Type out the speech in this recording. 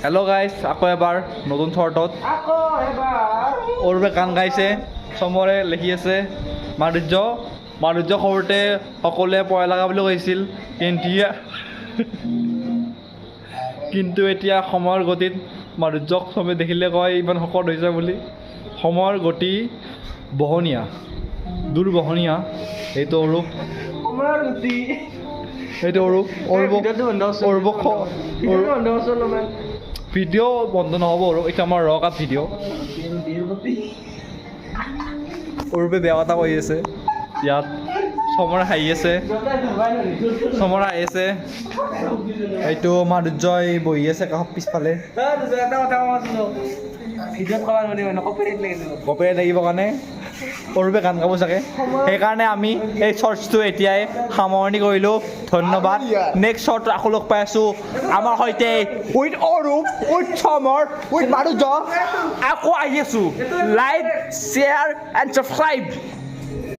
Hello' guys, আকৌ এবাৰ নতুন শ্বৰ্টত অৰূপে গান গাইছে, চমৰে লিখি আছে মাধুৰ্য সৰুতে সকলোৱে পয়া লগা বুলি কৈছিল, কিন্তু এতিয়া সময়ৰ গতিত মাধুৰ্যক চবে দেখিলে কয় ইমান শকত হৈছে বুলি। সময়ৰ গতি বহনীয়া, দুৰ্বহনীয়া। এইটো অৰূপ, ভিডিঅ' বন্ধ নহ'ব আৰু এতিয়া আমাৰ ৰ কাট ভিডিঅ'। অৰূপে বেয়া কথা কৈ আছে ইয়াত, চমৰে হাঁহি আছে, এইটো মাধুৰ্যই বহি আছে কাষত পিছফালে কপিৰাইট লাগিব কাৰণে অৰূপে গান গাব চাগে, সেইকাৰণে আমি এই শ্বৰ্টছটো এতিয়াই সামৰণি কৰিলোঁ। ধন্যবাদ। নেক্সট শ্বৰ্ট আকৌ লগ পাই আছোঁ আমাৰ সৈতে উইথ অৰূপ, উইথ চমৰ, উইথ মাধুৰ্য। আকৌ আহি আছোঁ। Like, share and subscribe.